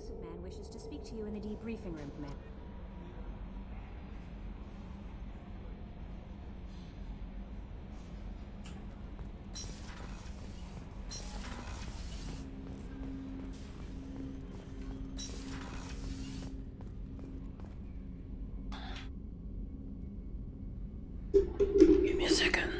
Spaceman wishes to speak to you in the debriefing room, Commander. Give me a second.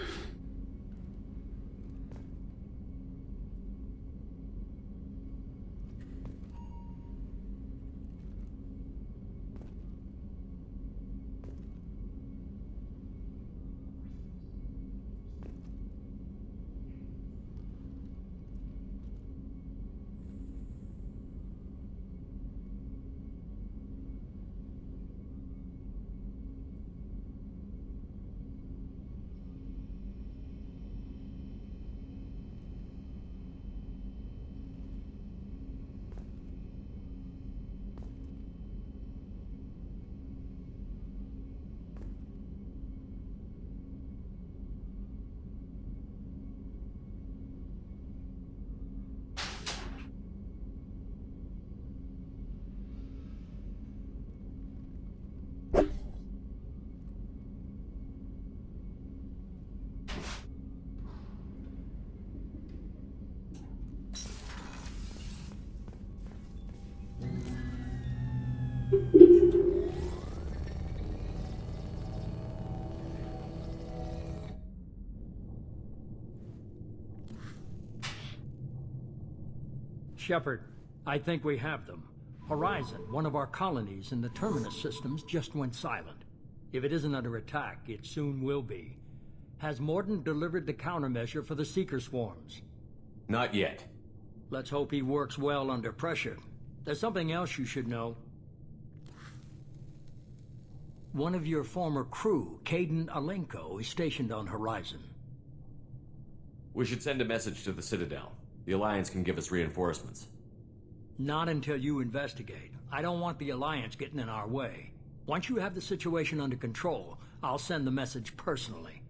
Shepard, I think we have them. Horizon, one of our colonies in the Terminus systems, just went silent. If it isn't under attack, it soon will be. Has Mordin delivered the countermeasure for the Seeker swarms? Not yet. Let's hope he works well under pressure. There's something else you should know. One of your former crew, Caden Alenko, is stationed on Horizon. We should send a message to the Citadel. The Alliance can give us reinforcements. Not until you investigate. I don't want the Alliance getting in our way. Once you have the situation under control, I'll send the message personally.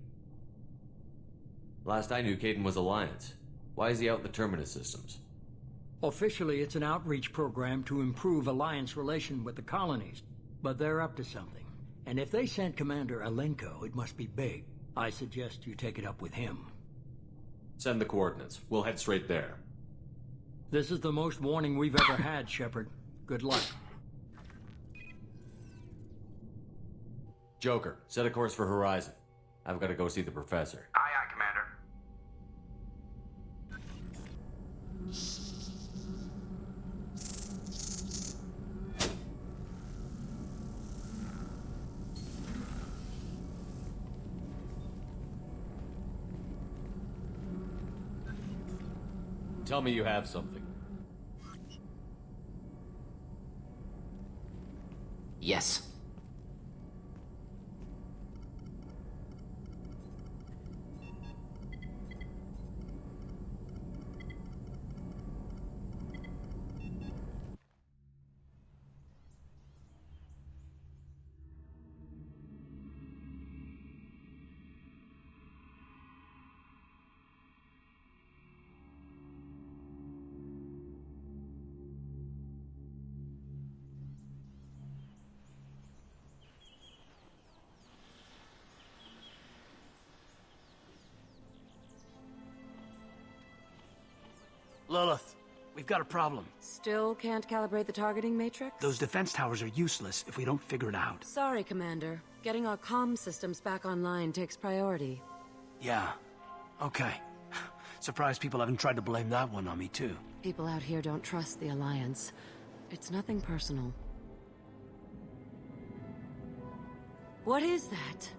Last I knew, Caden was Alliance. Why is he out in the Terminus systems? Officially, it's an outreach program to improve Alliance relation with the colonies. But they're up to something. And if they sent Commander Alenko, it must be big. I suggest you take it up with him. Send the coordinates. We'll head straight there. This is the most warning we've ever had, Shepard. Good luck. Joker, set a course for Horizon. I've got to go see the Professor. Aye, aye, Commander. Tell me you have something. Yes. Lilith, we've got a problem. Still can't calibrate the targeting matrix? Those defense towers are useless if we don't figure it out. Sorry, Commander. Getting our comm systems back online takes priority. Yeah. Okay. Surprised people haven't tried to blame that one on me, too. People out here don't trust the Alliance. It's nothing personal. What is that?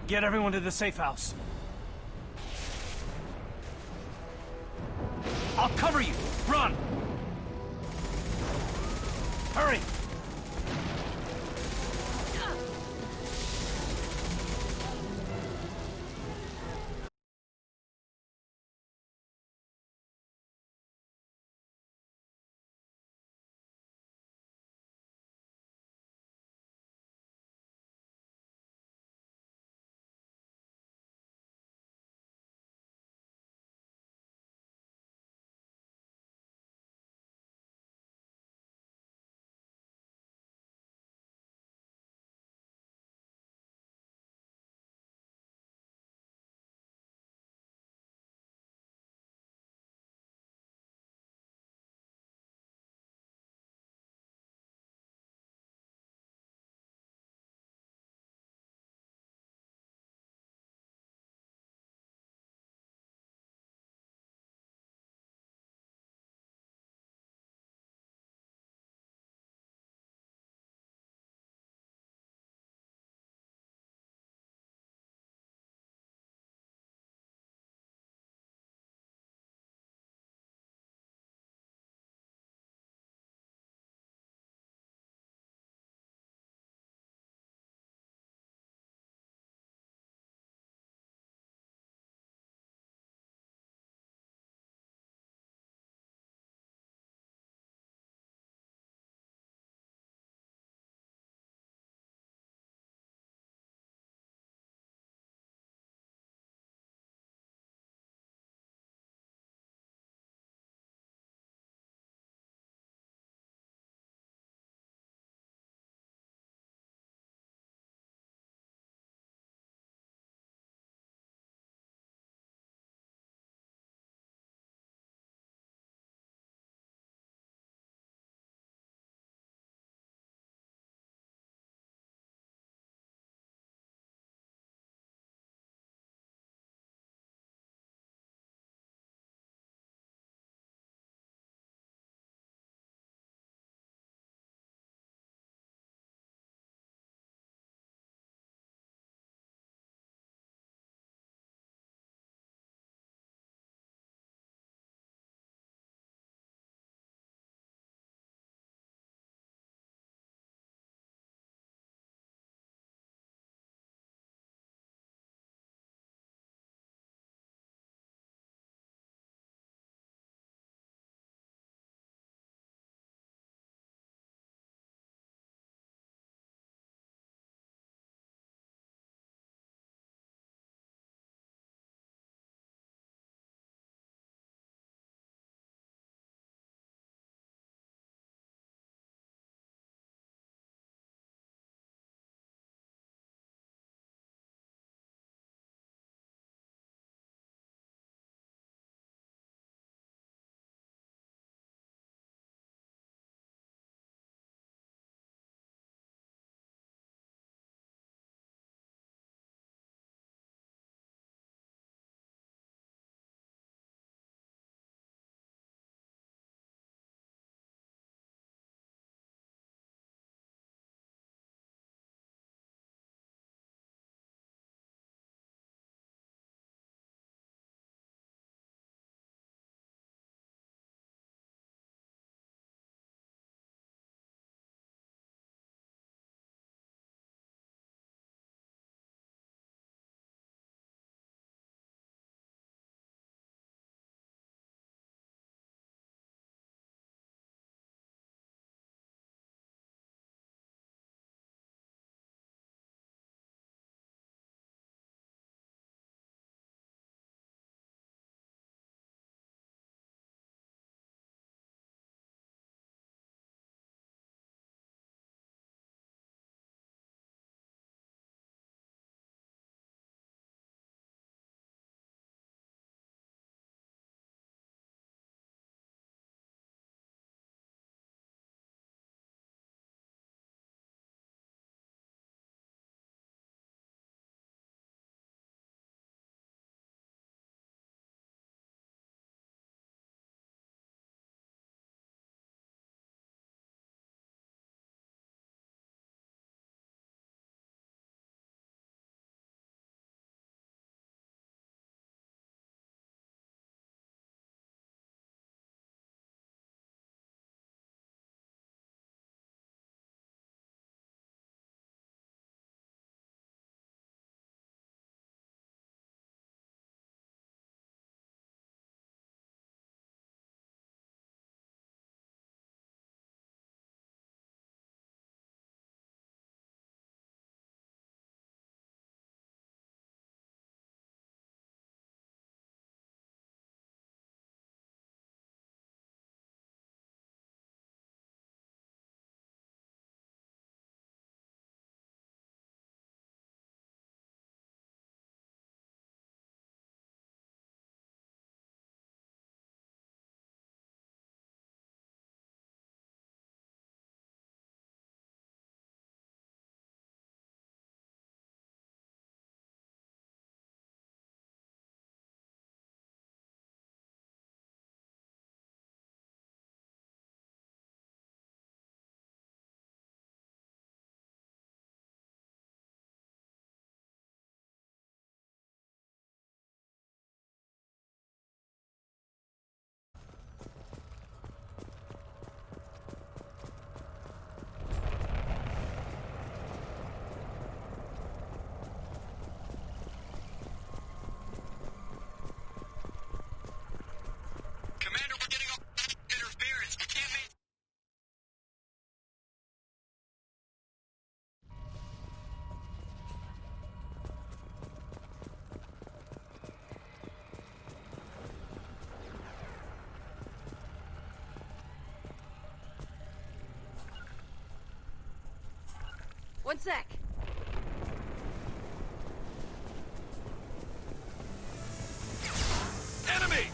Get everyone to the safe house. I'll cover you! Run! Hurry! One sec. Enemy!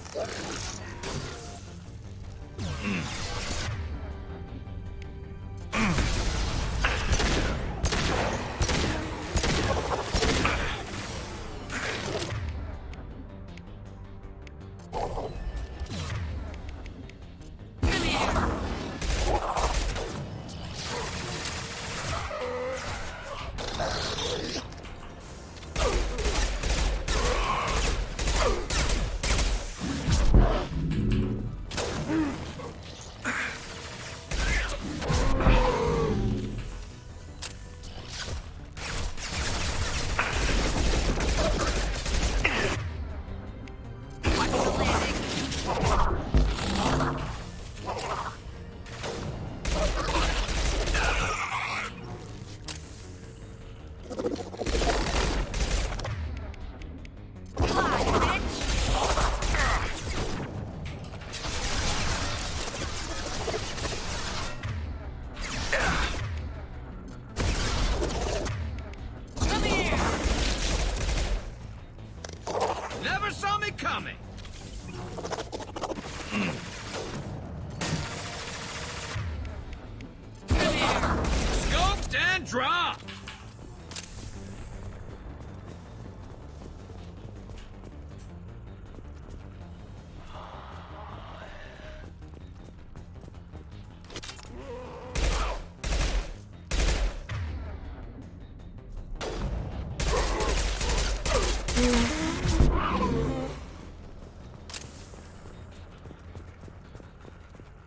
Never saw me coming! Come here! Scoped and dropped!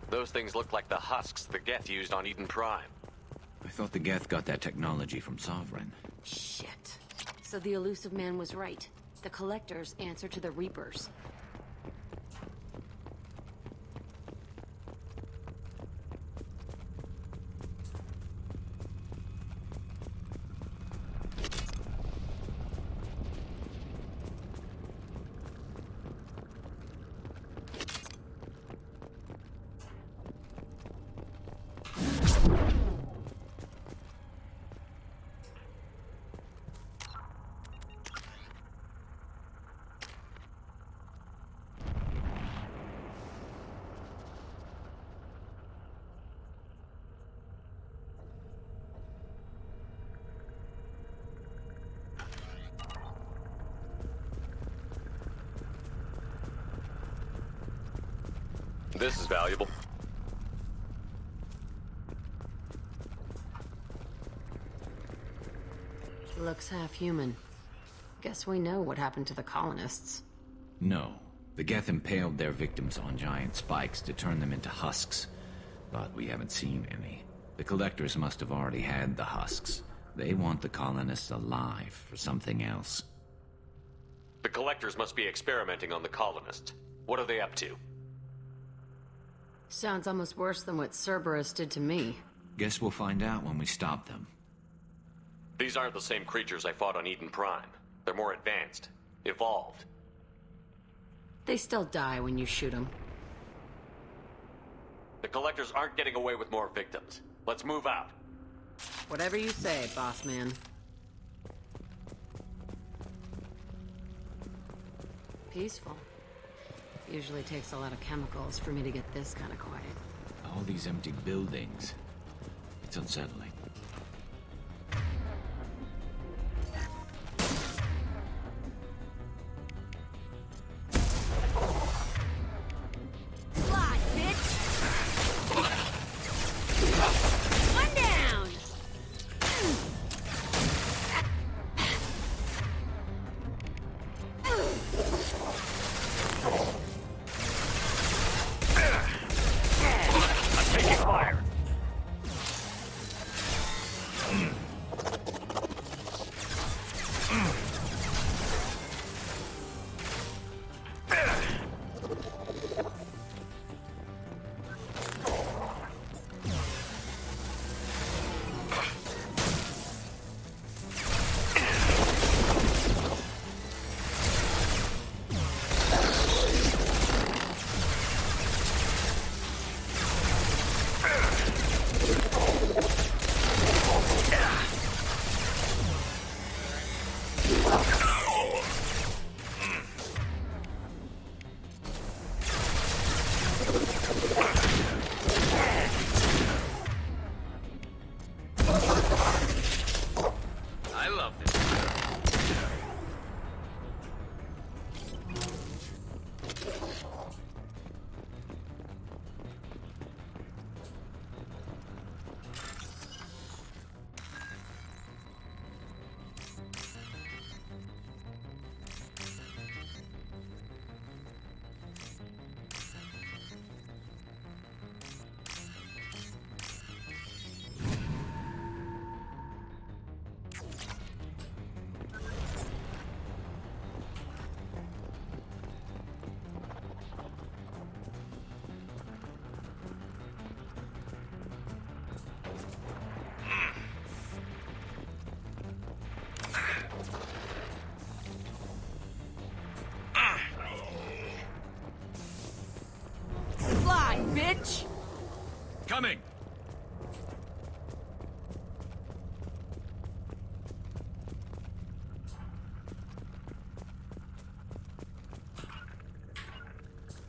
Those things look like the husks the Geth used on Eden Prime. I thought the Geth got that technology from Sovereign. Shit. So the elusive man was right. The Collectors answer to the Reapers. This is valuable. Looks half human. Guess we know what happened to the colonists. No. The Geth impaled their victims on giant spikes to turn them into husks. But we haven't seen any. The Collectors must have already had the husks. They want the colonists alive for something else. The Collectors must be experimenting on the colonists. What are they up to? Sounds almost worse than what Cerberus did to me. Guess we'll find out when we stop them. These aren't the same creatures I fought on Eden Prime. They're more advanced. Evolved. They still die when you shoot them. The Collectors aren't getting away with more victims. Let's move out. Whatever you say, boss man. Peaceful. Usually takes a lot of chemicals for me to get this kind of quiet. All these empty buildings. It's unsettling. Slide, bitch! One down!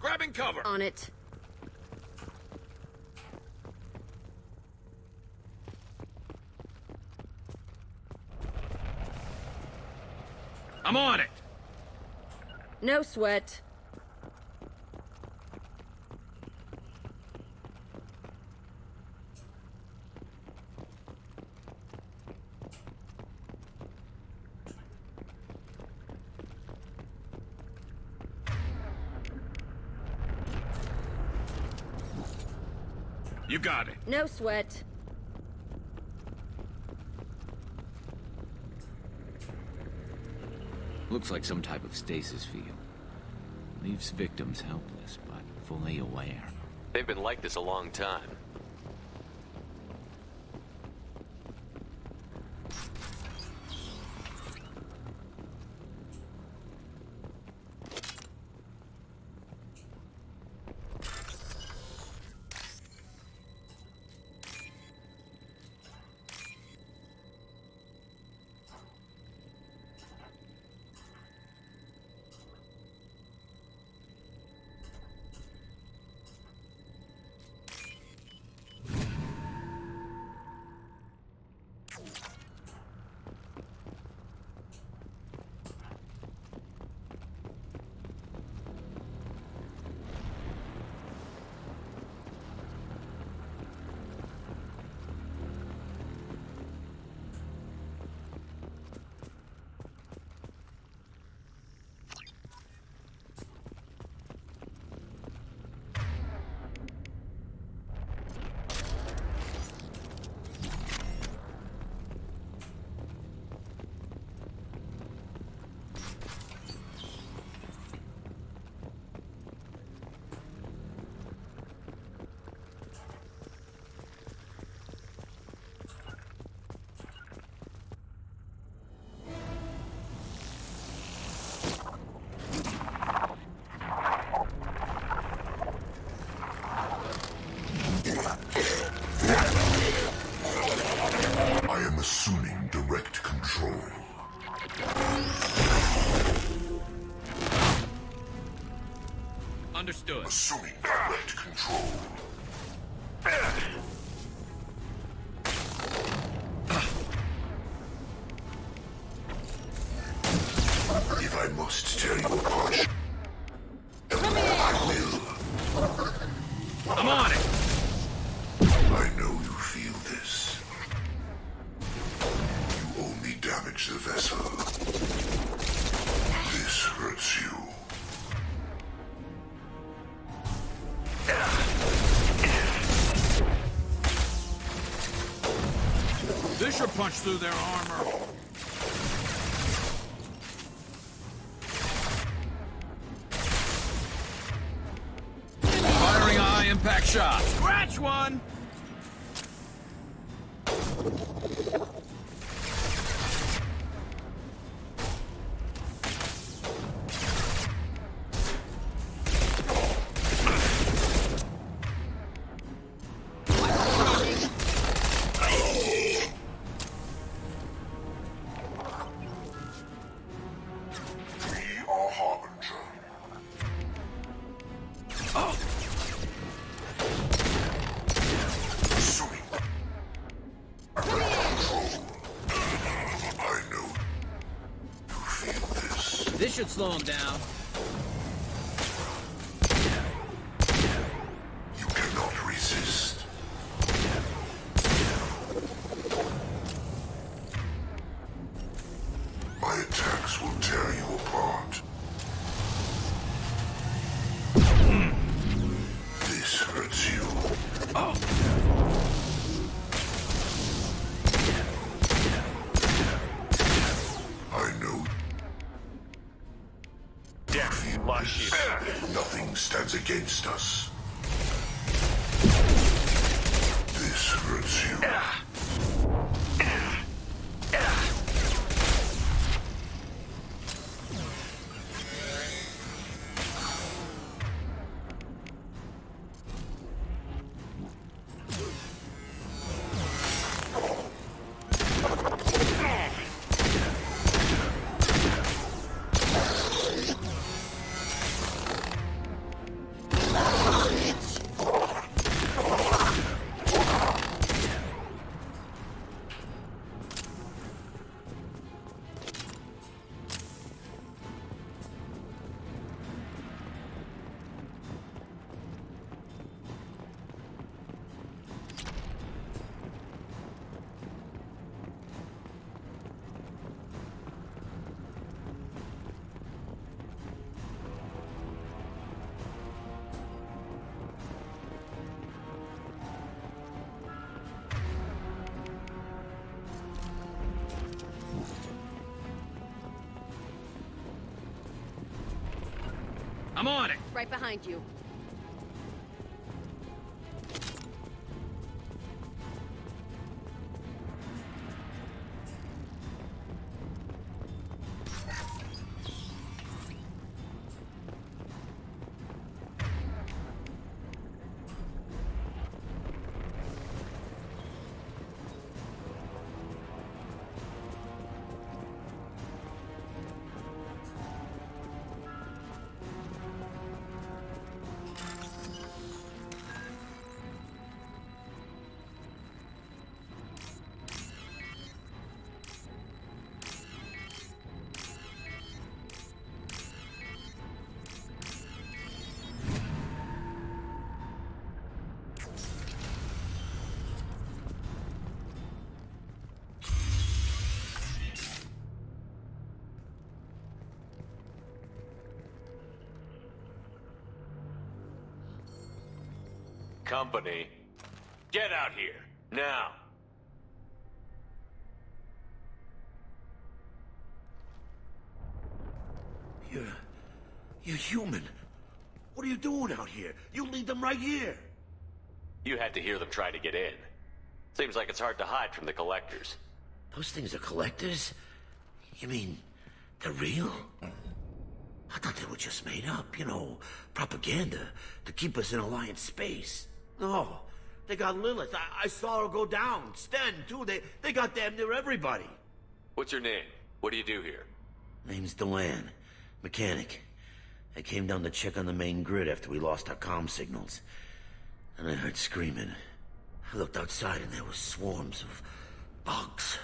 Grabbing cover! On it. I'm on it! No sweat. You got it. No sweat. Looks like some type of stasis field. Leaves victims helpless, but fully aware. They've been like this a long time. I am assuming direct control. Understood. Assuming direct control. If I must tear you apart, I will. I'm on it! I know you feel this. You only damage the vessel. This hurts you. This should punch through their armor. Firing a high-impact shot. Scratch one! We are Harbinger. Assuming control. I know you feel this. This should slow him down. You cannot resist. My attacks will tear you apart. This hurts you. I know. Damn, lost you. Nothing stands against us. This hurts you. I'm on it. Right behind you. Company, get out here, now. You're human. What are you doing out here? You lead them right here. You had to hear them try to get in. Seems like it's hard to hide from the collectors. Those things are collectors? You mean, they're real? I thought they were just made up, you know, propaganda to keep us in Alliance space. No, they got Lilith. I saw her go down. Sten, too. They got damn near everybody. What's your name? What do you do here? Name's Delan. Mechanic. I came down to check on the main grid after we lost our comm signals. And I heard screaming. I looked outside and there were swarms of bugs.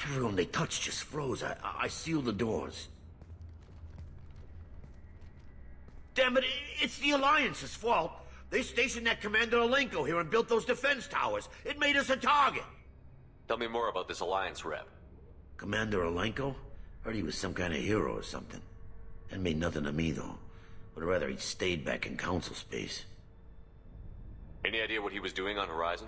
Everyone they touched just froze. I sealed the doors. Damn it, it's the Alliance's fault. They stationed that Commander Alenko here and built those defense towers. It made us a target. Tell me more about this Alliance rep. Commander Alenko? Heard he was some kind of hero or something. That made nothing to me, though. Would rather he'd stayed back in Council space. Any idea what he was doing on Horizon?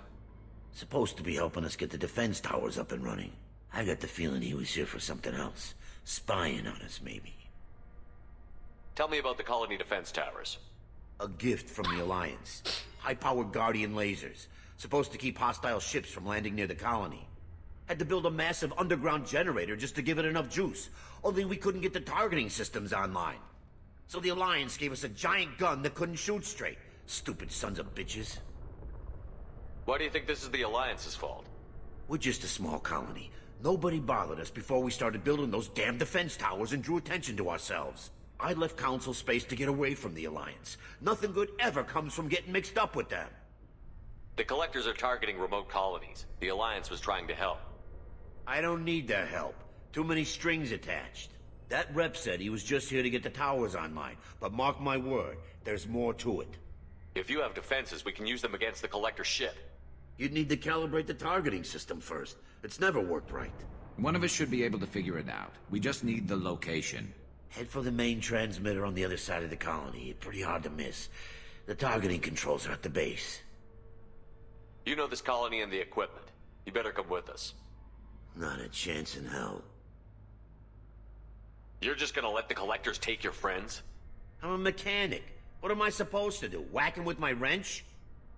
Supposed to be helping us get the defense towers up and running. I got the feeling he was here for something else. Spying on us, maybe. Tell me about the colony defense towers. A gift from the Alliance. High-powered Guardian lasers. Supposed to keep hostile ships from landing near the colony. Had to build a massive underground generator just to give it enough juice. Only we couldn't get the targeting systems online. So the Alliance gave us a giant gun that couldn't shoot straight. Stupid sons of bitches. Why do you think this is the Alliance's fault? We're just a small colony. Nobody bothered us before we started building those damn defense towers and drew attention to ourselves. I left Council space to get away from the Alliance. Nothing good ever comes from getting mixed up with them. The collectors are targeting remote colonies. The Alliance was trying to help. I don't need their help. Too many strings attached. That rep said he was just here to get the towers online, but mark my word, there's more to it. If you have defenses, we can use them against the collector ship. You'd need to calibrate the targeting system first. It's never worked right. One of us should be able to figure it out. We just need the location. Head for the main transmitter on the other side of the colony. Pretty hard to miss. The targeting controls are at the base. You know this colony and the equipment. You better come with us. Not a chance in hell. You're just gonna let the collectors take your friends? I'm a mechanic. What am I supposed to do? Whack him with my wrench?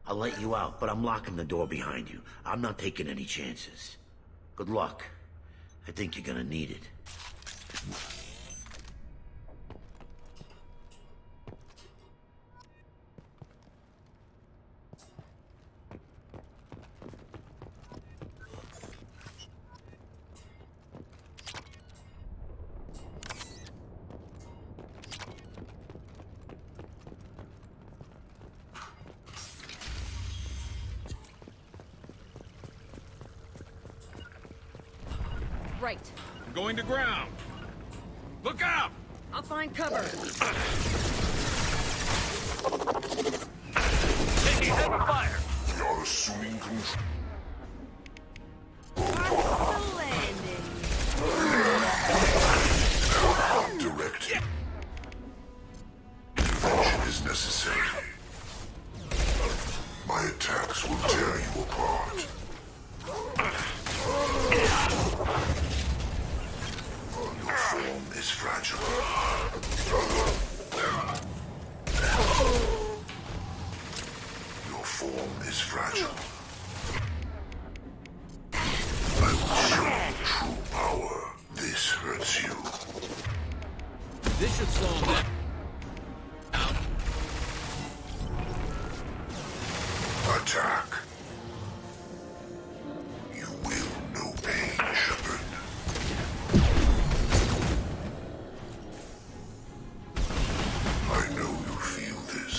I'll let you out, but I'm locking the door behind you. I'm not taking any chances. Good luck. I think you're gonna need it. Right. I'm going to ground. Look out! I'll find cover. Taking heavy fire! You're assuming control. The landing. Direct. Intervention is necessary. My attacks will tear you apart. Your form is fragile. fragile. I will show you true power. This hurts you. This should slow him down. Attack. You will know pain, Shepard. I know you feel this.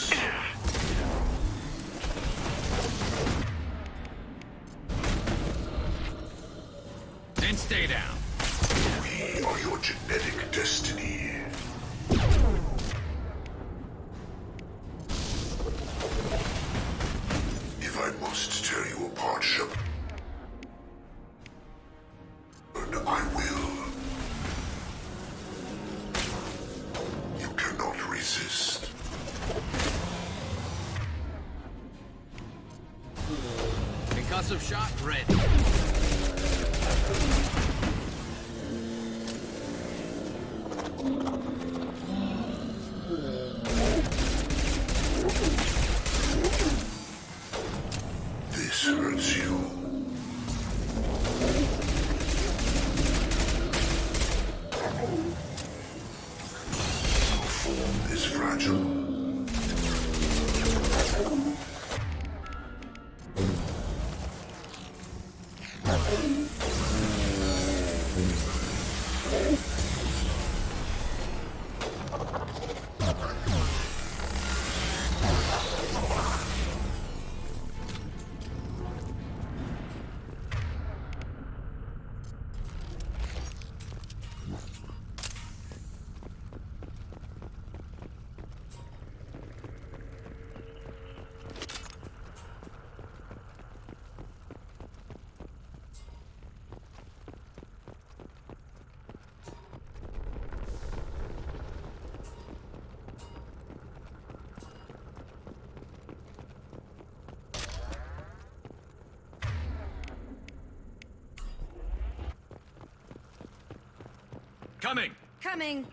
And stay down. We are your genetic destiny. If I must tear you apart, Shepard, I will. You cannot resist. Concussive shot ready. This hurts you. Your form is fragile. Coming! Coming!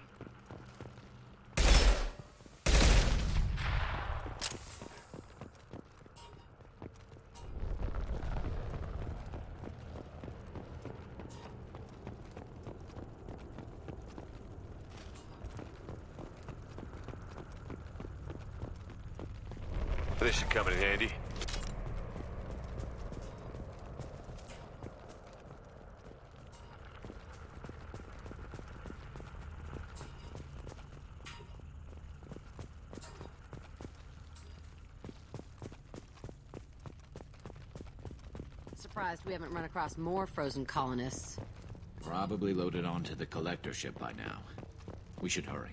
This should come in handy. Surprised we haven't run across more frozen colonists. Probably loaded onto the collector ship by now. We should hurry.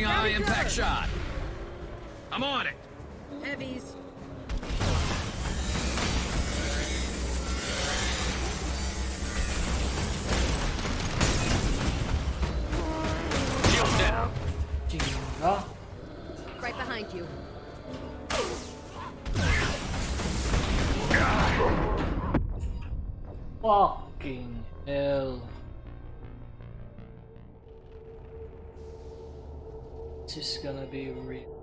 high impact shot. I'm on it. Heavies. Shield down. Gila. Right behind you. Fucking hell. This is gonna be real.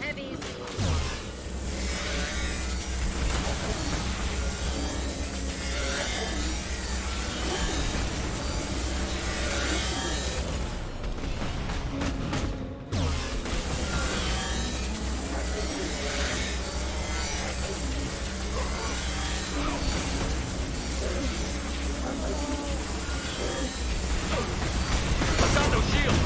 Heavies. Asando shield.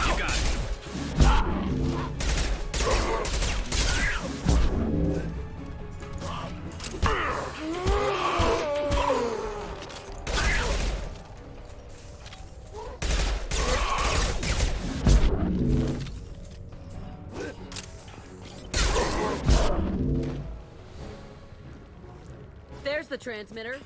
You got it. There's the transmitter.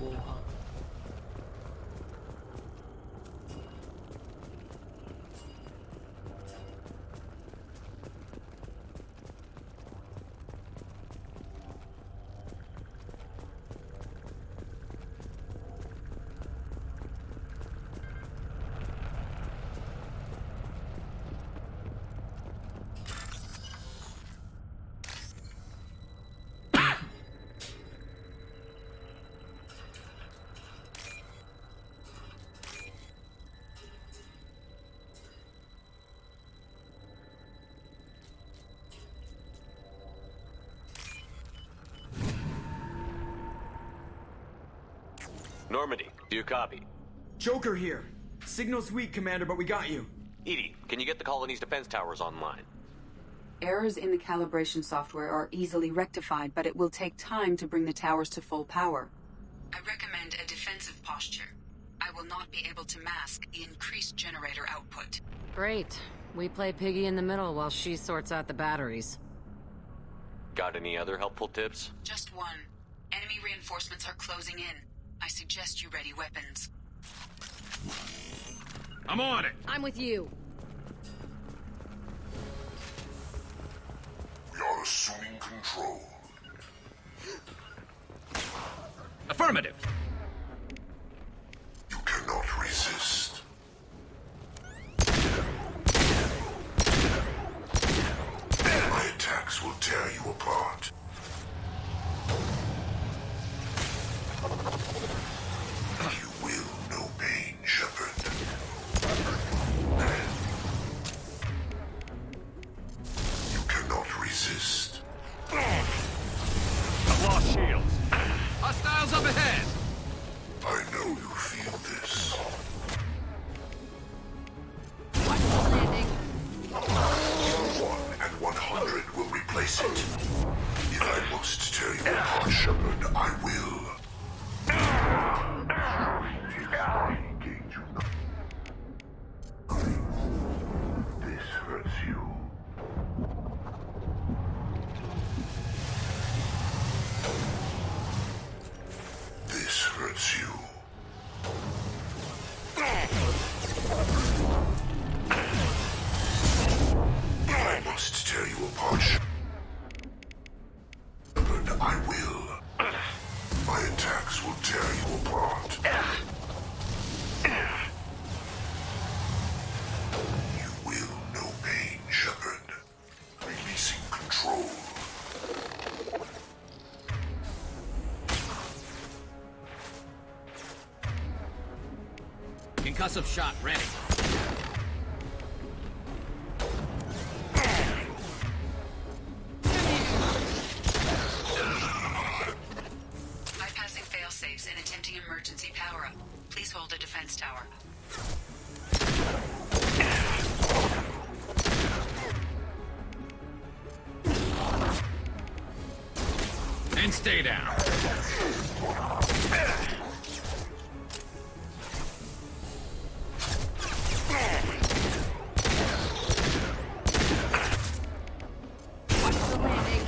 Porra. Normandy, do you copy? Joker here. Signal's weak, Commander, but we got you. Edie, can you get the colony's defense towers online? Errors in the calibration software are easily rectified, but it will take time to bring the towers to full power. I recommend a defensive posture. I will not be able to mask the increased generator output. Great. We play piggy in the middle while she sorts out the batteries. Got any other helpful tips? Just one. Enemy reinforcements are closing in. I suggest you ready weapons. I'm on it. I'm with you. We are assuming control. Affirmative. You cannot resist. My attacks will tear you apart. You will know pain, Shepard. You cannot resist. I've lost shields. Hostiles up ahead. I know you feel this. Landing. 1 and 100 will replace it. If I must tear you apart, Shepard, I will. This hurts you. This hurts you. If I must tear you apart, Shepard, I will. My attacks will tear you apart. You will know pain, Shepard. Releasing control. Concussive shot ready. Bypassing failsafes and attempting emergency power-up. Please hold a defense tower. And stay down. Landing.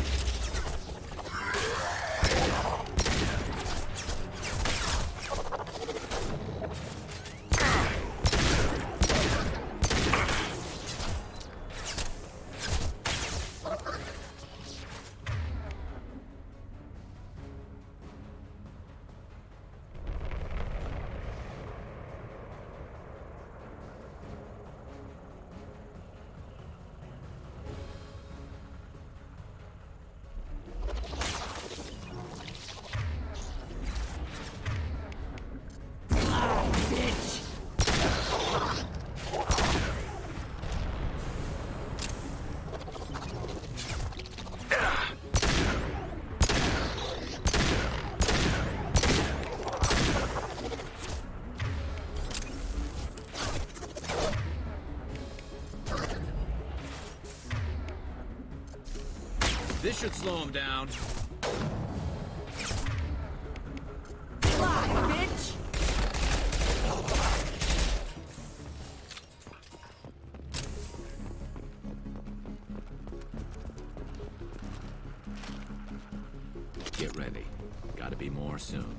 This should slow him down. Fly, bitch! Get ready. Gotta be more soon.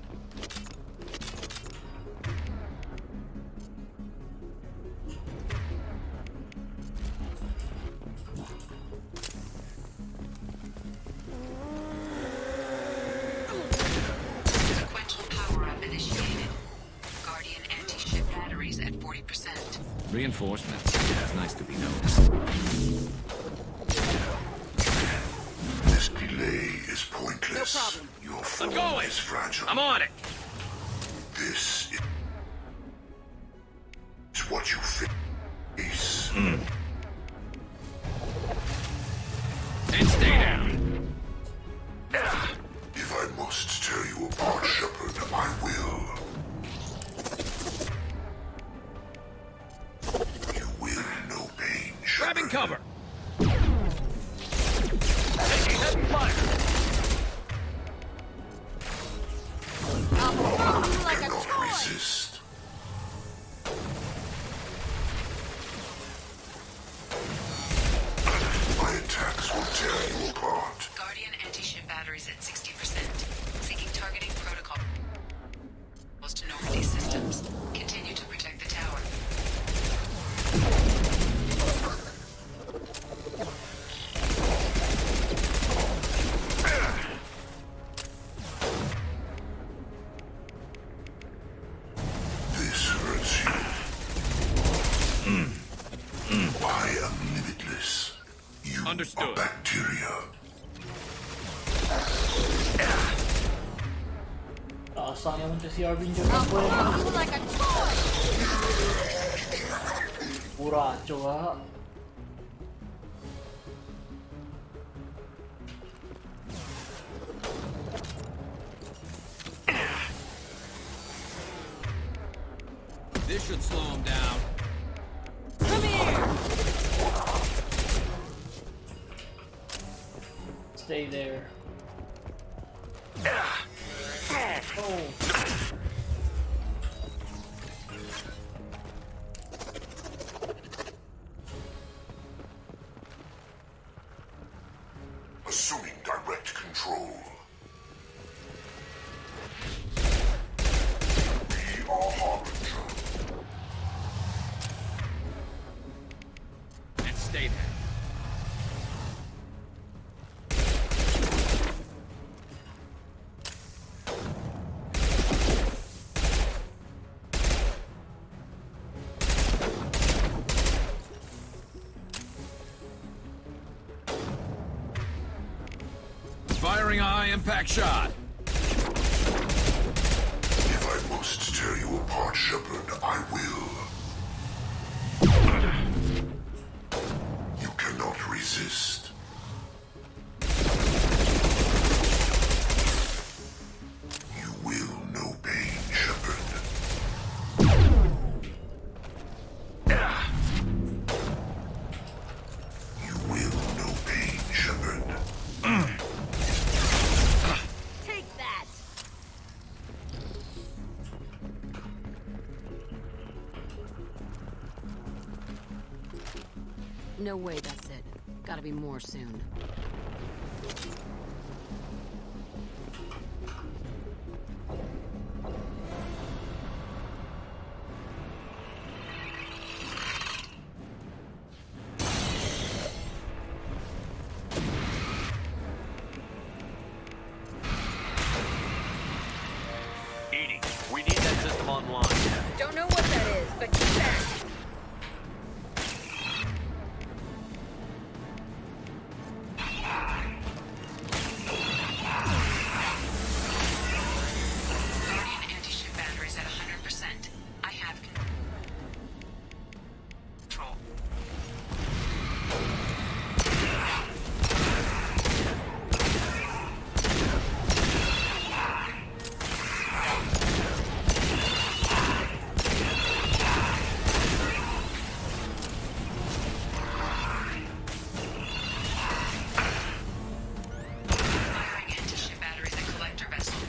Sequential power-up initiated. Guardian anti-ship batteries at 40%. Reinforcements. It's nice to be noticed. This delay is pointless. No problem. Your form going. is fragile. I'm on it. This is what you face. And stay down. If I must tear you apart, Shepard, I will. You will know pain, Shepard. Grabbing cover. Taking heavy fire. Like a Cannot toy! resist. My attacks will tear you apart. Guardian anti-ship batteries at 60%. Seeking targeting protocol. To Normandy systems. Continue to protect the tower. Understood. Bacteria. Perasaan naman to si Arvin dyan ang buhay. Buracho ha. This should slow him down. Stay there. Oh. Assuming direct control. We are Harbinger. And stay there. Firing a high-impact shot. If I must tear you apart, Shepard, I will. You cannot resist. You will know pain, Shepard. You will know pain, Shepard. No way that's it. Gotta be more soon. Edie, we need that system online. Don't know what that is, but keep back. Guardian anti-ship batteries at 100%. I have control. Firing anti-ship batteries at collector vessel.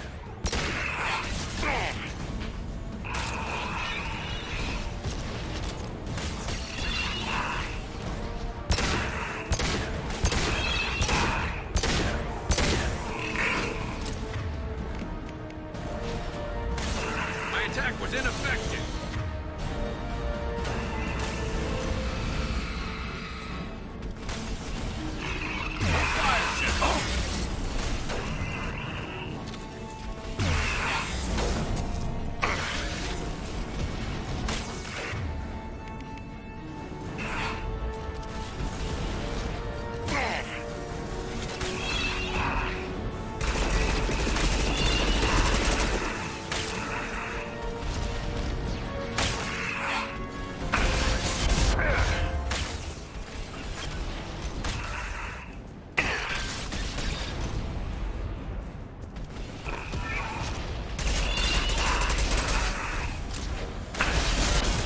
My attack was ineffective. Fire ship.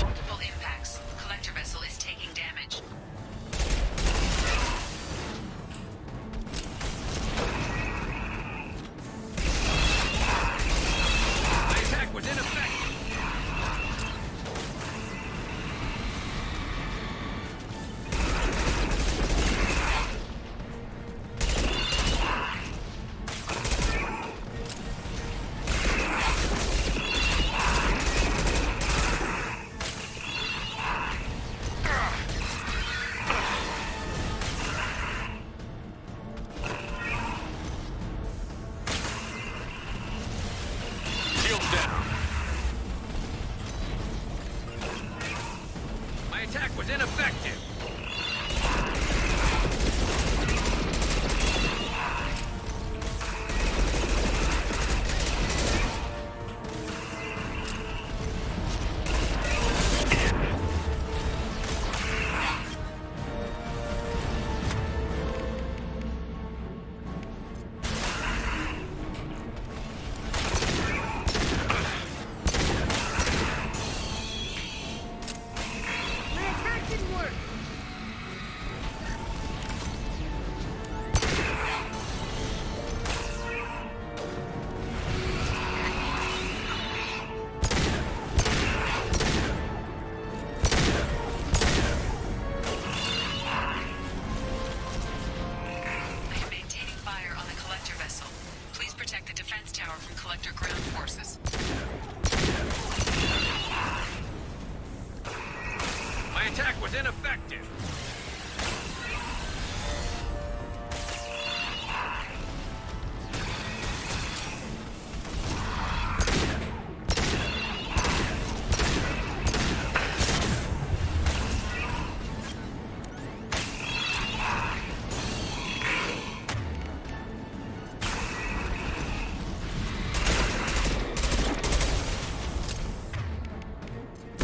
Multiple impacts. Collector vessel is taking damage. My attack was ineffective. Shields down. My attack was ineffective. was ineffective.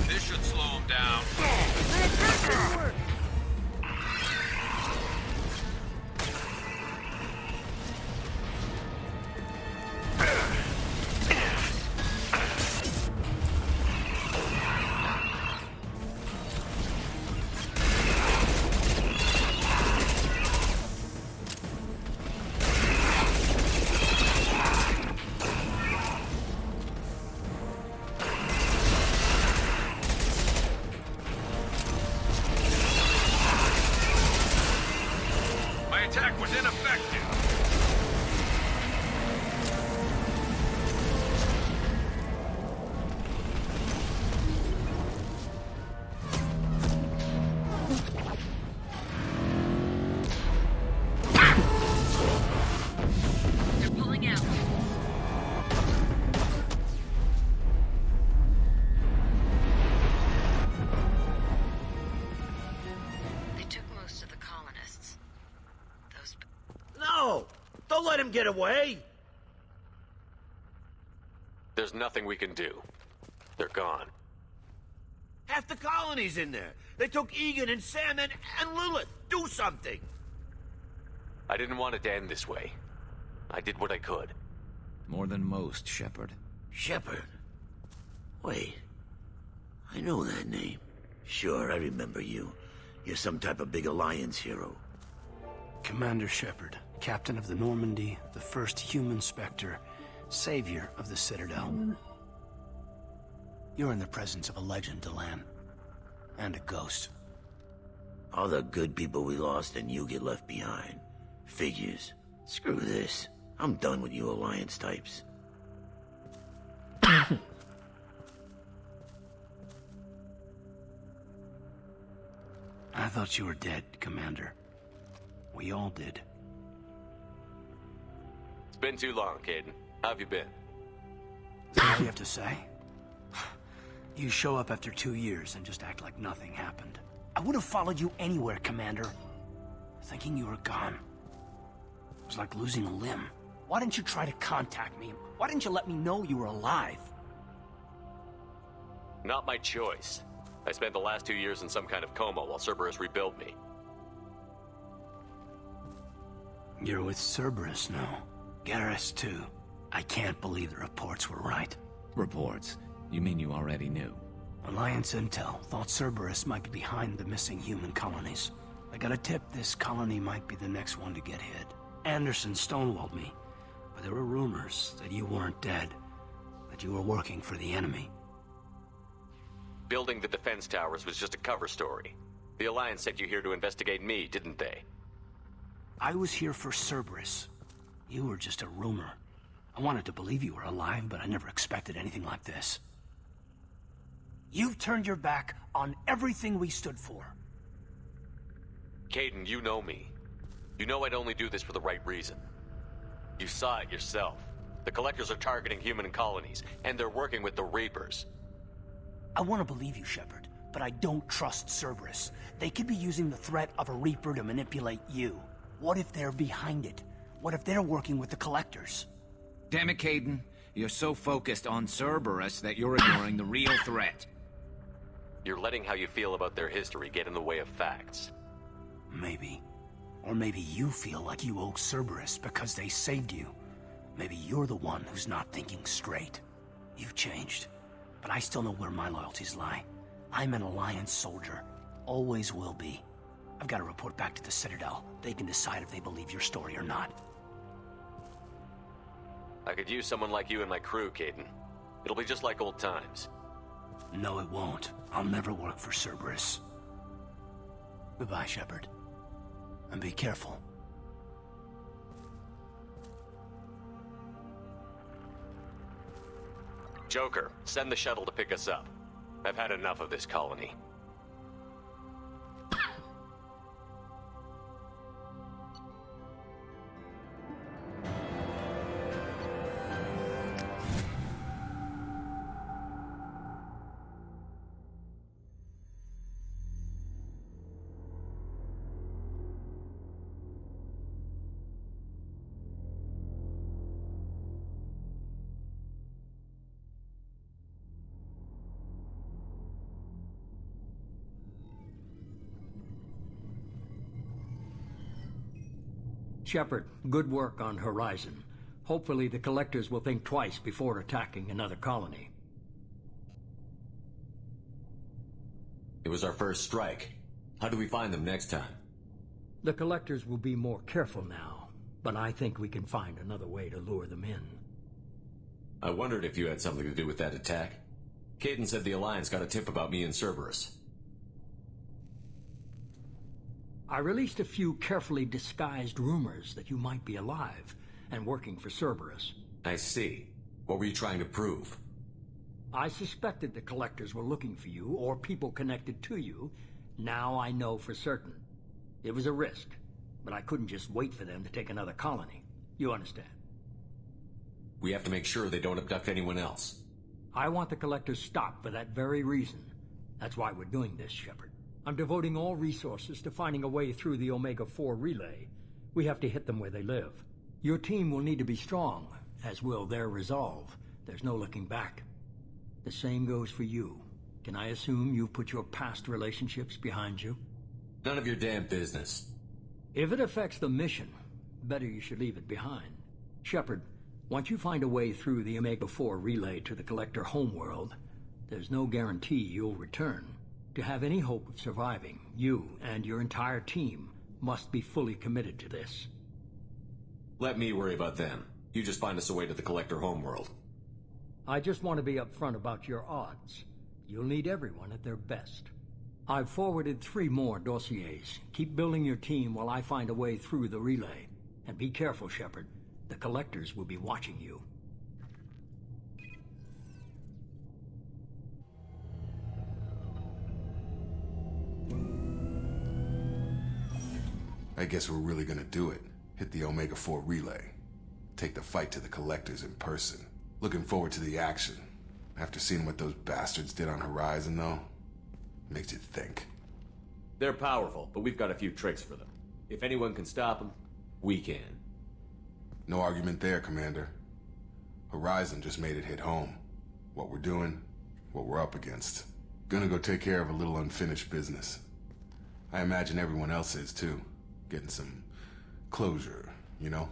This should slow him down. My attack was ineffective. They're pulling out. They took most of the colonists. Those... No! Don't let him get away! There's nothing we can do. They're gone. Half the colony's in there. They took Egan and Sam and Lilith. Do something! I didn't want it to end this way. I did what I could. More than most, Shepard. Shepard? Wait. I know that name. Sure, I remember you. You're some type of big Alliance hero. Commander Shepard, captain of the Normandy, the first human Spectre, savior of the Citadel. You're in the presence of a legend, Delan. And a ghost. All the good people we lost and you get left behind. Figures. Screw this. I'm done with you Alliance types. I thought you were dead, Commander. We all did. It's been too long, Caden. How have you been? Is that all you have to say? You show up after 2 years and just act like nothing happened. I would have followed you anywhere, Commander. Thinking you were gone. It was like losing a limb. Why didn't you try to contact me? Why didn't you let me know you were alive? Not my choice. I spent the last 2 years in some kind of coma while Cerberus rebuilt me. You're with Cerberus now. Garrus, too. I can't believe the reports were right. Reports? You mean you already knew? Alliance intel thought Cerberus might be behind the missing human colonies. I got a tip this colony might be the next one to get hit. Anderson stonewalled me, but there were rumors that you weren't dead, that you were working for the enemy. Building the defense towers was just a cover story. The Alliance sent you here to investigate me, didn't they? I was here for Cerberus. You were just a rumor. I wanted to believe you were alive, but I never expected anything like this. You've turned your back on everything we stood for. Caden, you know me. You know I'd only do this for the right reason. You saw it yourself. The Collectors are targeting human colonies, and they're working with the Reapers. I want to believe you, Shepard, but I don't trust Cerberus. They could be using the threat of a Reaper to manipulate you. What if they're behind it? What if they're working with the Collectors? Damn it, Caden. You're so focused on Cerberus that you're ignoring the real threat. You're letting how you feel about their history get in the way of facts. Maybe. Or maybe you feel like you owe Cerberus because they saved you. Maybe you're the one who's not thinking straight. You've changed. But I still know where my loyalties lie. I'm an Alliance soldier. Always will be. I've got to report back to the Citadel. They can decide if they believe your story or not. I could use someone like you in my crew, Caden. It'll be just like old times. No, it won't. I'll never work for Cerberus. Goodbye, Shepard. And be careful. Joker, send the shuttle to pick us up. I've had enough of this colony. Shepard, good work on Horizon. Hopefully the Collectors will think twice before attacking another colony. It was our first strike. How do we find them next time? The Collectors will be more careful now, but I think we can find another way to lure them in. I wondered if you had something to do with that attack. Caden said the Alliance got a tip about me and Cerberus. I released a few carefully disguised rumors that you might be alive and working for Cerberus. I see. What were you trying to prove? I suspected the Collectors were looking for you, or people connected to you. Now I know for certain. It was a risk, but I couldn't just wait for them to take another colony. You understand? We have to make sure they don't abduct anyone else. I want the Collectors stopped for that very reason. That's why we're doing this, Shepard. I'm devoting all resources to finding a way through the Omega-4 relay. We have to hit them where they live. Your team will need to be strong, as will their resolve. There's no looking back. The same goes for you. Can I assume you've put your past relationships behind you? None of your damn business. If it affects the mission, better you should leave it behind. Shepard, once you find a way through the Omega-4 relay to the Collector homeworld, there's no guarantee you'll return. To have any hope of surviving, you and your entire team must be fully committed to this. Let me worry about them. You just find us a way to the Collector homeworld. I just want to be upfront about your odds. You'll need everyone at their best. I've forwarded 3 more dossiers. Keep building your team while I find a way through the relay. And be careful, Shepard. The Collectors will be watching you. I guess we're really gonna do it. Hit the Omega-4 relay. Take the fight to the Collectors in person. Looking forward to the action. After seeing what those bastards did on Horizon, though, makes you think. They're powerful, but we've got a few tricks for them. If anyone can stop them, we can. No argument there, Commander. Horizon just made it hit home. What we're doing, what we're up against. Gonna go take care of a little unfinished business. I imagine everyone else is, too. Getting some closure, you know?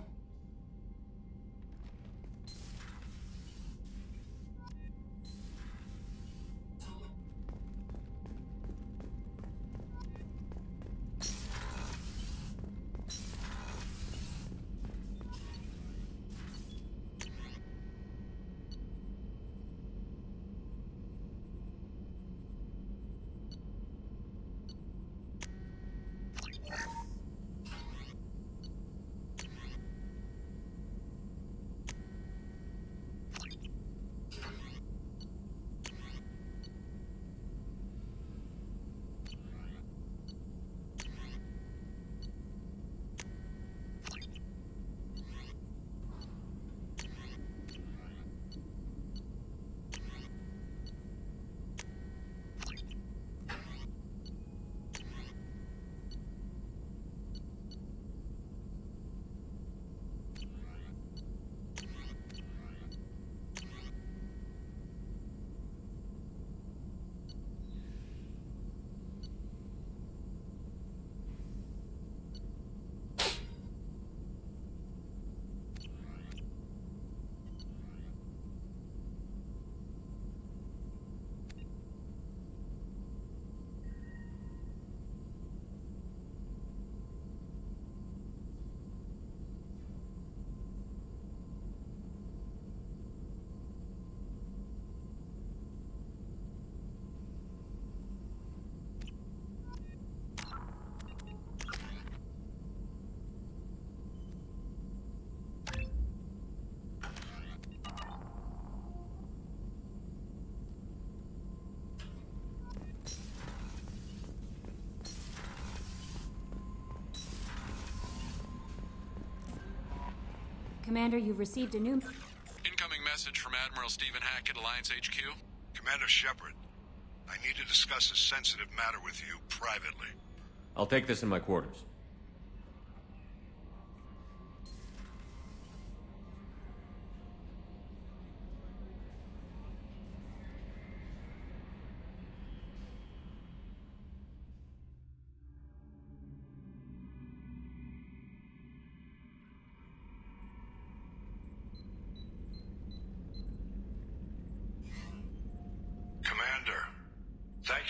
Commander, you've received a new... Incoming message from Admiral Stephen Hackett, Alliance HQ. Commander Shepard, I need to discuss a sensitive matter with you privately. I'll take this in my quarters.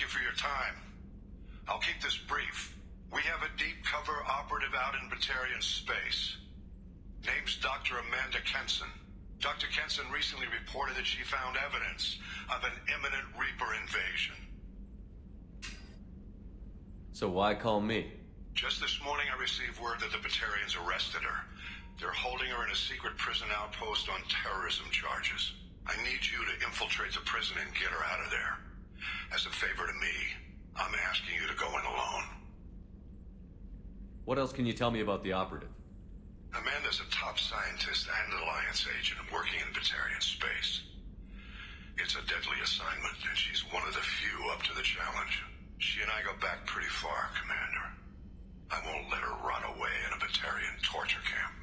you for your time. I'll keep this brief. We have a deep cover operative out in Batarian space. Name's Dr. Amanda Kenson. Dr. Kenson recently reported that she found evidence of an imminent Reaper invasion. So why call me? Just this morning I received word that the Batarians arrested her. They're holding her in a secret prison outpost on terrorism charges. I need you to infiltrate the prison and get her out of there. As a favor to me, I'm asking you to go in alone. What else can you tell me about the operative? Amanda's a top scientist and Alliance agent working in Batarian space. It's a deadly assignment, and she's one of the few up to the challenge. She and I go back pretty far, Commander. I won't let her run away in a Batarian torture camp.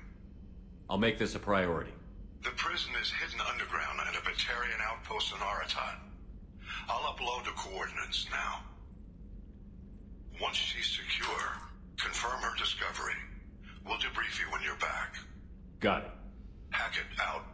I'll make this a priority. The prison is hidden underground at a Batarian outpost in Aratat. I'll upload the coordinates now. Once she's secure, confirm her discovery. We'll debrief you when you're back. Got it. Hackett out.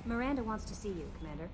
Miranda wants to see you, Commander.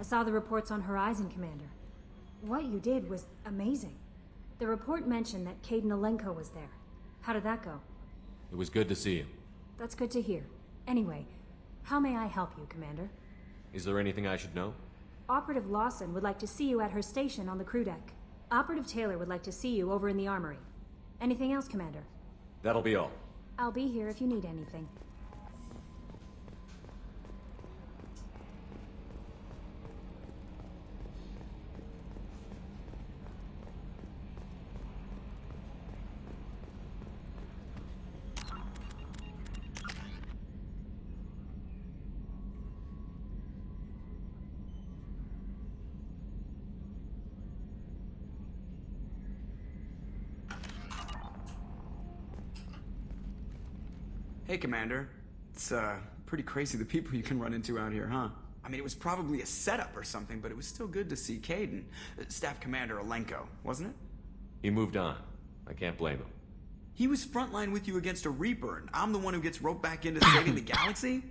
I saw the reports on Horizon, Commander. What you did was amazing. The report mentioned that Caden Alenko was there. How did that go? It was good to see you. That's good to hear. Anyway, how may I help you, Commander? Is there anything I should know? Operative Lawson would like to see you at her station on the crew deck. Operative Taylor would like to see you over in the armory. Anything else, Commander? That'll be all. I'll be here if you need anything. Hey, Commander. It's, pretty crazy the people you can run into out here, huh? I mean, it was probably a setup or something, but it was still good to see Caden. Staff Commander Alenko, wasn't it? He moved on. I can't blame him. He was frontline with you against a Reaper, and I'm the one who gets roped back into saving the galaxy?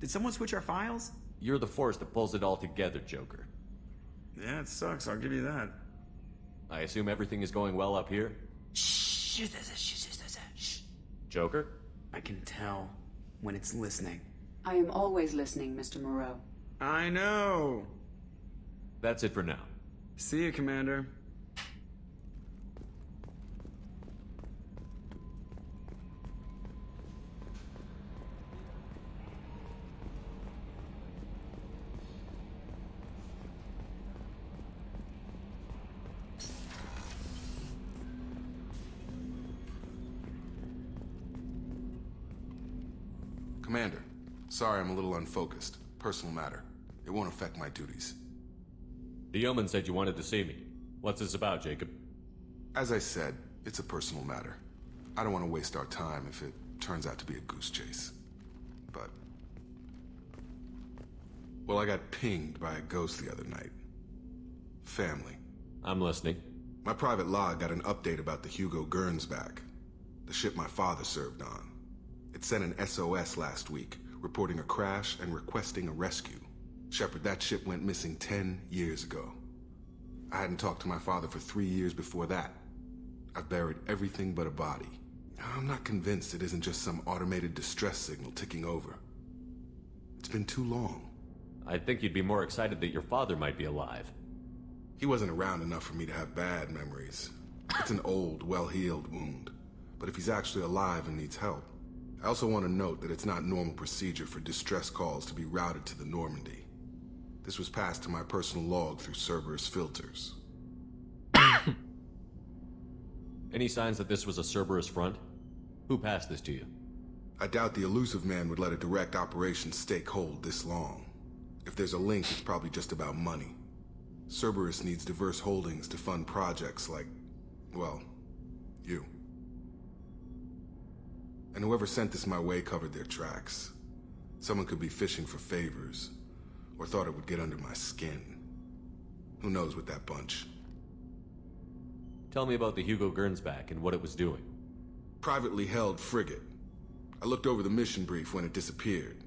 Did someone switch our files? You're the force that pulls it all together, Joker. Yeah, it sucks, I'll give you that. I assume everything is going well up here? Shh. Joker? I can tell when it's listening. I am always listening, Mr. Moreau. I know. That's it for now. See you, Commander. Commander, sorry I'm a little unfocused. Personal matter. It won't affect my duties. The yeoman said you wanted to see me. What's this about, Jacob? As I said, it's a personal matter. I don't want to waste our time if it turns out to be a goose chase. But Well, I got pinged by a ghost the other night. Family. I'm listening. My private log got an update about the Hugo Gernsback, the ship my father served on. It sent an SOS last week, reporting a crash and requesting a rescue. Shepard, that ship went missing 10 years ago. I hadn't talked to my father for 3 years before that. I've buried everything but a body. I'm not convinced it isn't just some automated distress signal ticking over. It's been too long. I'd think you'd be more excited that your father might be alive. He wasn't around enough for me to have bad memories. It's an old, well-healed wound. But if he's actually alive and needs help, I also want to note that it's not normal procedure for distress calls to be routed to the Normandy. This was passed to my personal log through Cerberus filters. Any signs that this was a Cerberus front? Who passed this to you? I doubt the elusive man would let a direct operation stake hold this long. If there's a link, it's probably just about money. Cerberus needs diverse holdings to fund projects like, well, you. And whoever sent this my way covered their tracks. Someone could be fishing for favors, or thought it would get under my skin. Who knows with that bunch? Tell me about the Hugo Gernsback and what it was doing. Privately held frigate. I looked over the mission brief when it disappeared.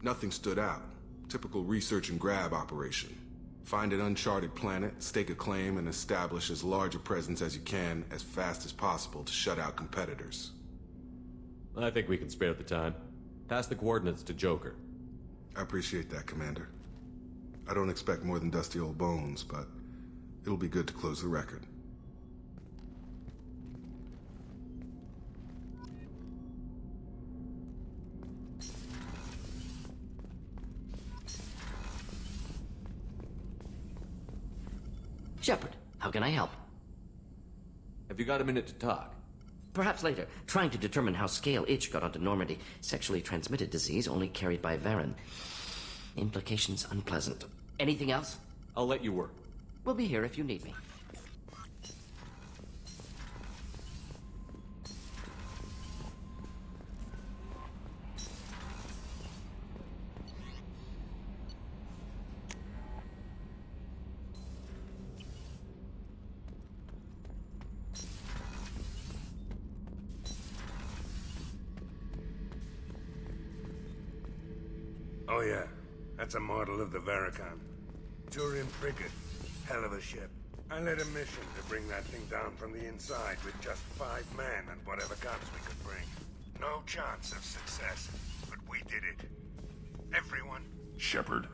Nothing stood out. Typical research and grab operation. Find an uncharted planet, stake a claim, and establish as large a presence as you can as fast as possible to shut out competitors. I think we can spare the time. Pass the coordinates to Joker. I appreciate that, Commander. I don't expect more than dusty old bones, but it'll be good to close the record. Shepard, how can I help? Have you got a minute to talk? Perhaps later. Trying to determine how Scale Itch got onto Normandy. Sexually transmitted disease only carried by Varen. Implications unpleasant. Anything else? I'll let you work. We'll be here if you need me. Oh yeah, that's a model of the Varicon. Turian frigate. Hell of a ship. I led a mission to bring that thing down from the inside with just 5 men and whatever guns we could bring. No chance of success, but we did it. Everyone... Shepard.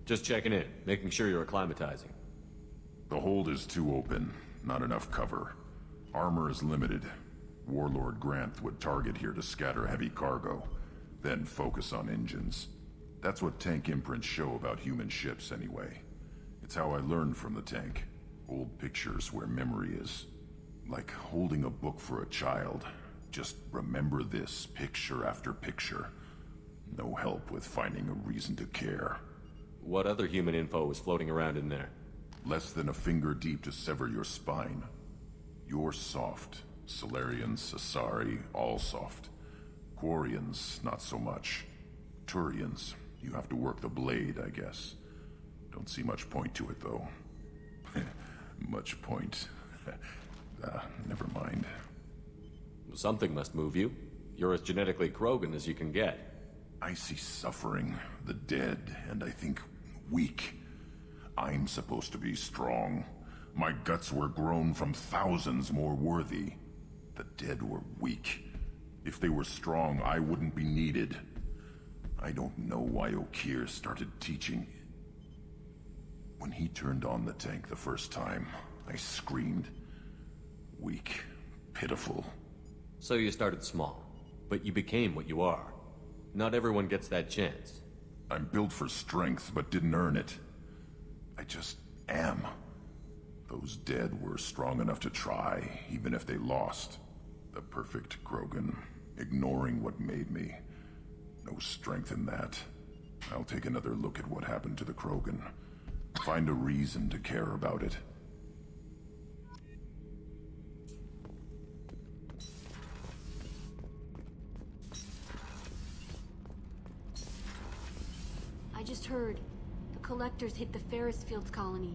Just checking in, making sure you're acclimatizing. The hold is too open. Not enough cover. Armor is limited. Warlord Granth would target here to scatter heavy cargo, then focus on engines. That's what tank imprints show about human ships, anyway. It's how I learned from the tank. Old pictures where memory is. Like holding a book for a child. Just remember this, picture after picture. No help with finding a reason to care. What other human info was floating around in there? Less than a finger deep to sever your spine. You're soft. Solarians, Asari, all soft. Quarians, not so much. Turians, you have to work the blade, I guess. Don't see much point to it, though. Much point. Never mind. Something must move you. You're as genetically Krogan as you can get. I see suffering, the dead, and I think weak. I'm supposed to be strong. My guts were grown from thousands more worthy. The dead were weak. If they were strong, I wouldn't be needed. I don't know why Okeer started teaching. When he turned on the tank the first time, I screamed. Weak, pitiful. So you started small, but you became what you are. Not everyone gets that chance. I'm built for strength, but didn't earn it. I just am. Those dead were strong enough to try, even if they lost. The perfect Krogan, ignoring what made me. No strength in that. I'll take another look at what happened to the Krogan. Find a reason to care about it. word. The Collectors hit the Ferris Fields colony.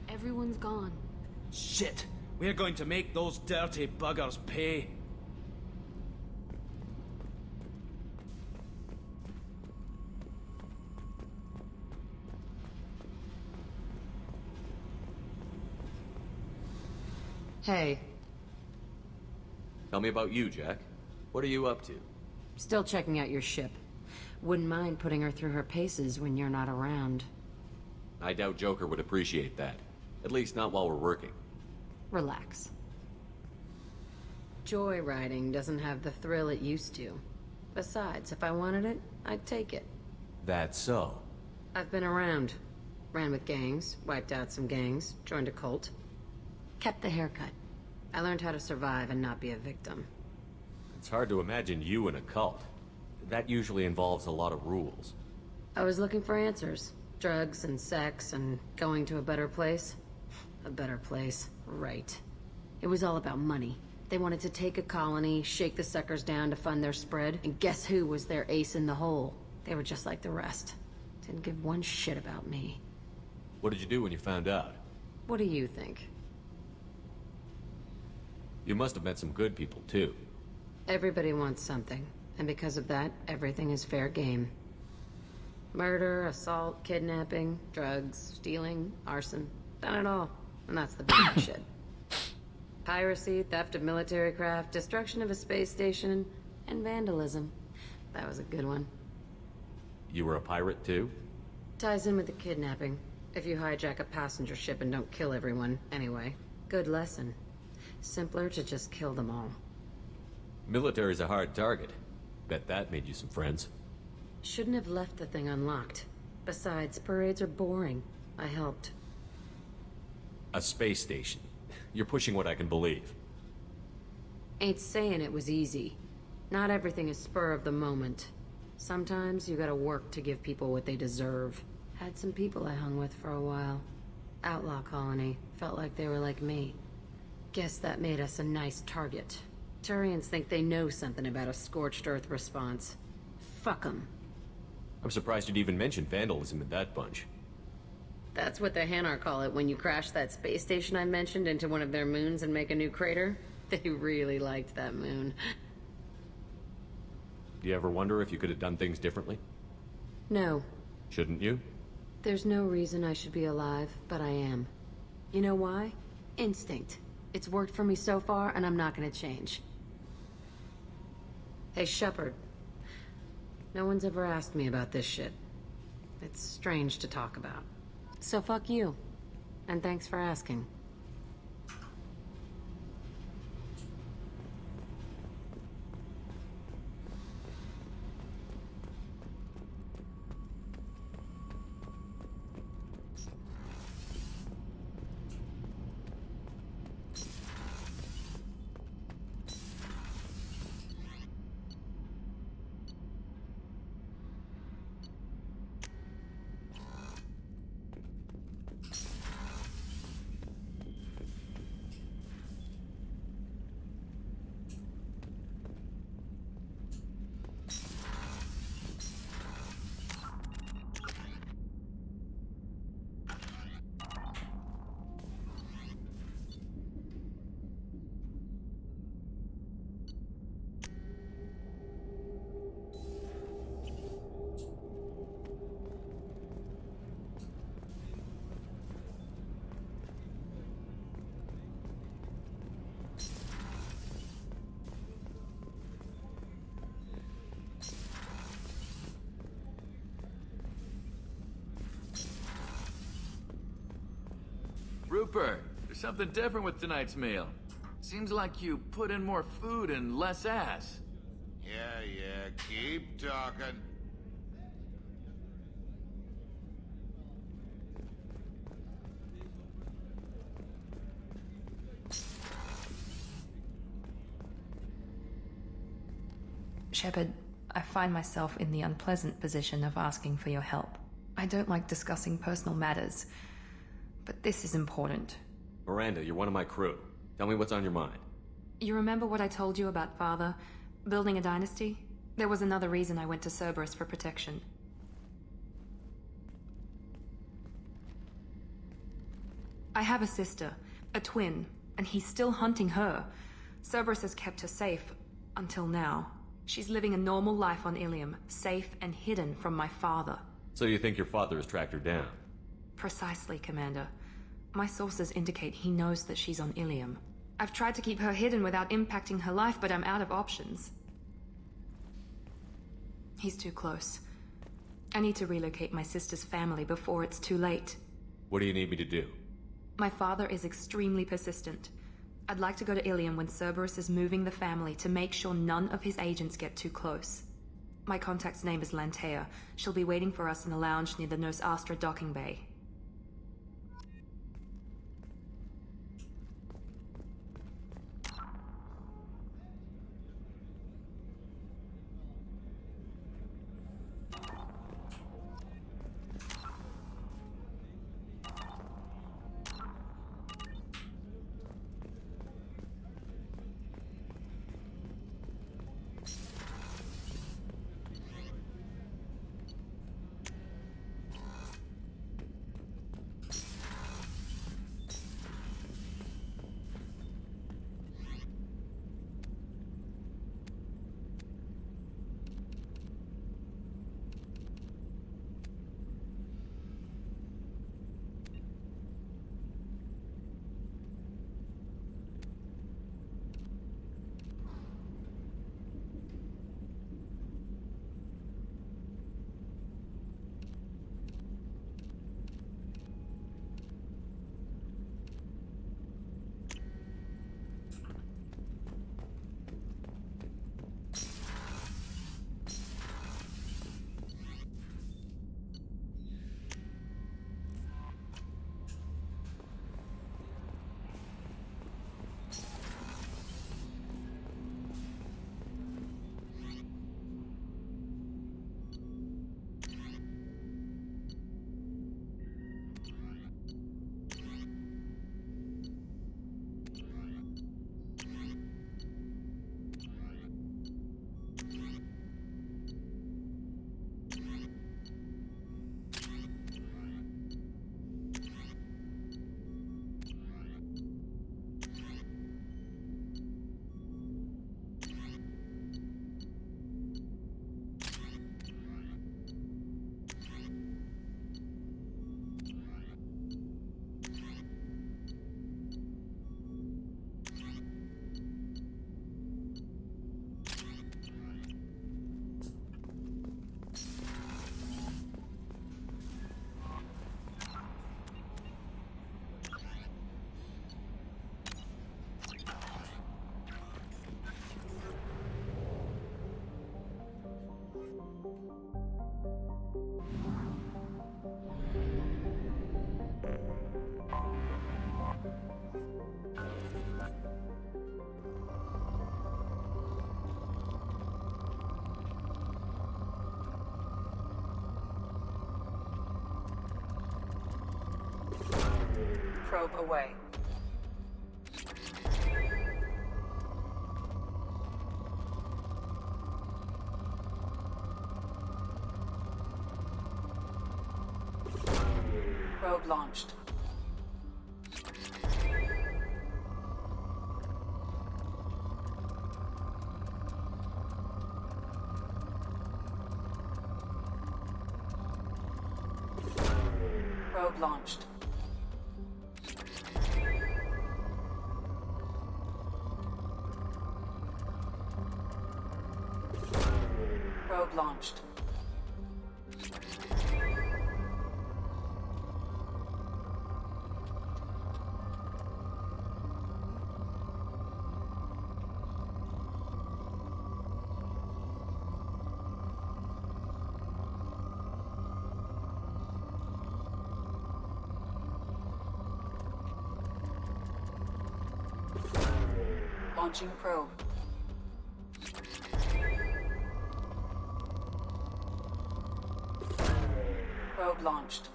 Everyone's gone. Shit! We're going to make those dirty buggers pay. Hey. Tell me about you, Jack. What are you up to? Still checking out your ship. Wouldn't mind putting her through her paces when you're not around. I doubt Joker would appreciate that. At least not while we're working. Relax. Joyriding doesn't have the thrill it used to. Besides, if I wanted it, I'd take it. That's so. I've been around. Ran with gangs, wiped out some gangs, joined a cult. Kept the haircut. I learned how to survive and not be a victim. It's hard to imagine you in a cult. That usually involves a lot of rules. I was looking for answers. Drugs and sex and going to a better place. A better place, right. It was all about money. They wanted to take a colony, shake the suckers down to fund their spread, and guess who was their ace in the hole? They were just like the rest. Didn't give one shit about me. What did you do when you found out? What do you think? You must have met some good people, too. Everybody wants something, and because of that, everything is fair game. Murder, assault, kidnapping, drugs, stealing, arson. Done it all. And that's the bad shit. Piracy, theft of military craft, destruction of a space station, and vandalism. That was a good one. You were a pirate, too? Ties in with the kidnapping. If you hijack a passenger ship and don't kill everyone, anyway. Good lesson. Simpler to just kill them all. Military's a hard target. Bet that made you some friends. Shouldn't have left the thing unlocked. Besides, parades are boring. I helped. A space station. You're pushing what I can believe. Ain't saying it was easy. Not everything is spur of the moment. Sometimes you gotta work to give people what they deserve. Had some people I hung with for a while. Outlaw colony. Felt like they were like me. Guess that made us a nice target. Turians think they know something about a scorched earth response. Fuck 'em. I'm surprised you'd even mention vandalism in that bunch. That's what the Hanar call it when you crash that space station I mentioned into one of their moons and make a new crater. They really liked that moon. Do you ever wonder if you could have done things differently? No. Shouldn't you? There's no reason I should be alive, but I am. You know why? Instinct. It's worked for me so far, and I'm not gonna change. Hey, Shepard. No one's ever asked me about this shit. It's strange to talk about. So fuck you. And thanks for asking. Rupert, there's something different with tonight's meal. Seems like you put in more food and less ass. Yeah, keep talking. Shepard, I find myself in the unpleasant position of asking for your help. I don't like discussing personal matters, but this is important. Miranda, you're one of my crew. Tell me what's on your mind. You remember what I told you about Father? Building a dynasty? There was another reason I went to Cerberus for protection. I have a sister, a twin, and he's still hunting her. Cerberus has kept her safe, until now. She's living a normal life on Ilium, safe and hidden from my father. So you think your father has tracked her down? Precisely, Commander. My sources indicate he knows that she's on Ilium. I've tried to keep her hidden without impacting her life, but I'm out of options. He's too close. I need to relocate my sister's family before it's too late. What do you need me to do? My father is extremely persistent. I'd like to go to Ilium when Cerberus is moving the family to make sure none of his agents get too close. My contact's name is Lantea. She'll be waiting for us in a lounge near the Nos Astra docking bay. Probe away. Probe launched. Probe launched. Probe launched. Launching probe. Probe launched.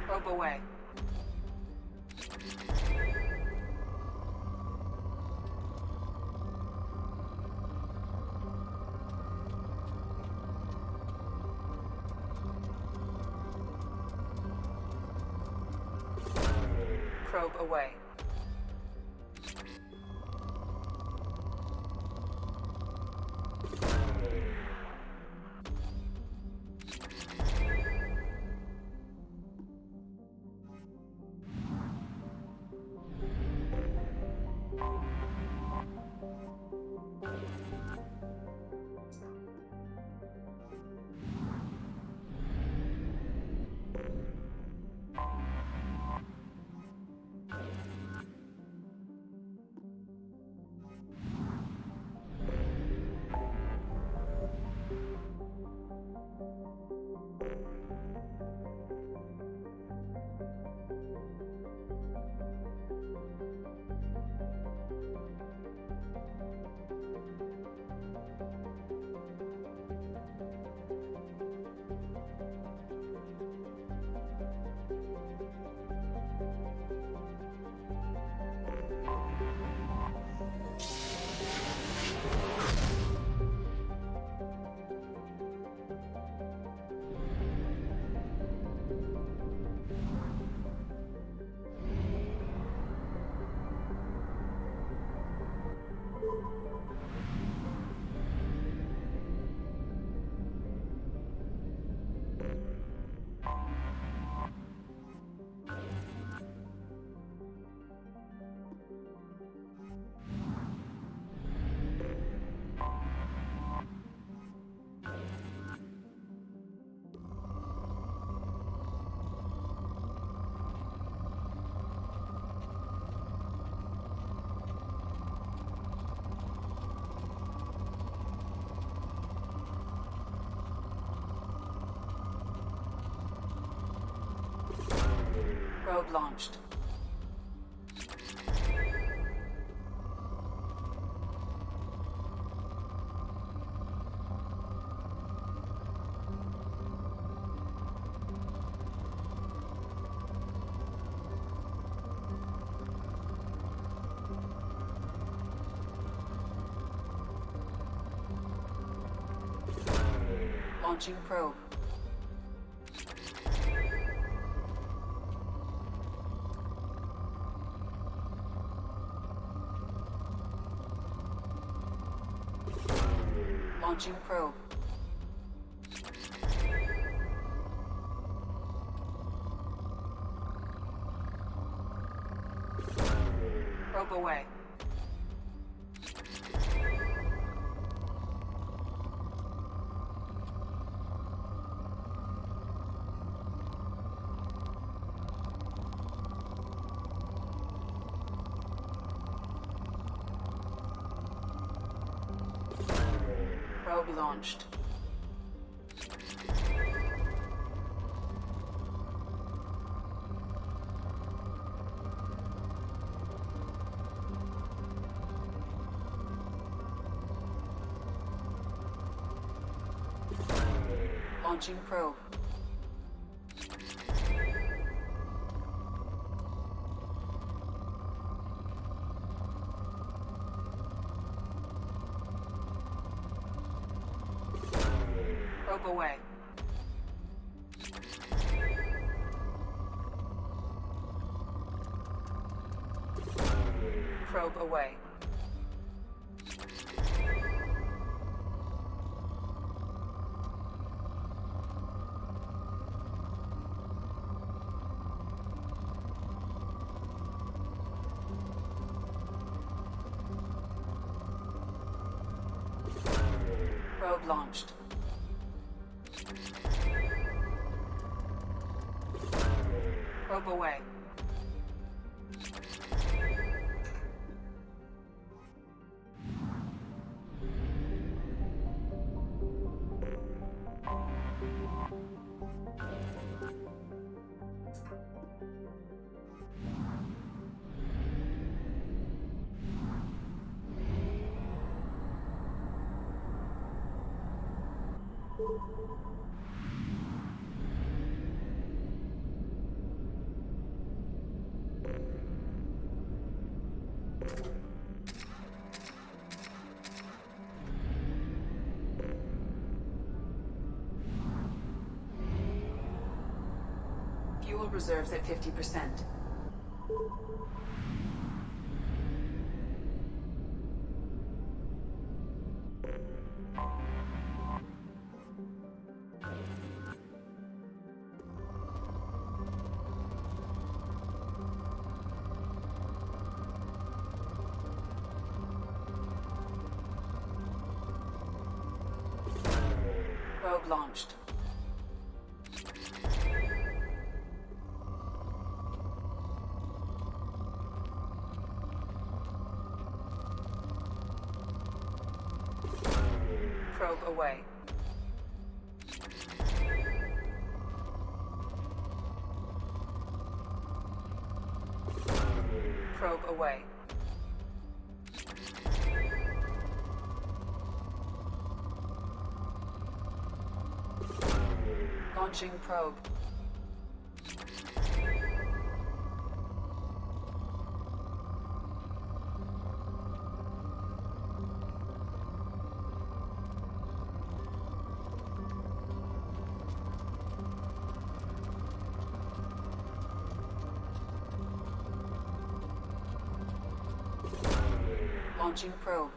Probe away. Probe away. Probe launched. Launching probe. Launching probe. Probe away. Probe launched. Launching probe. Probe away. Probe away. Probe launched. Probe away. Fuel reserves at 50%. Probe launched. Probe away. Probe away. Launching probe. Launching probe.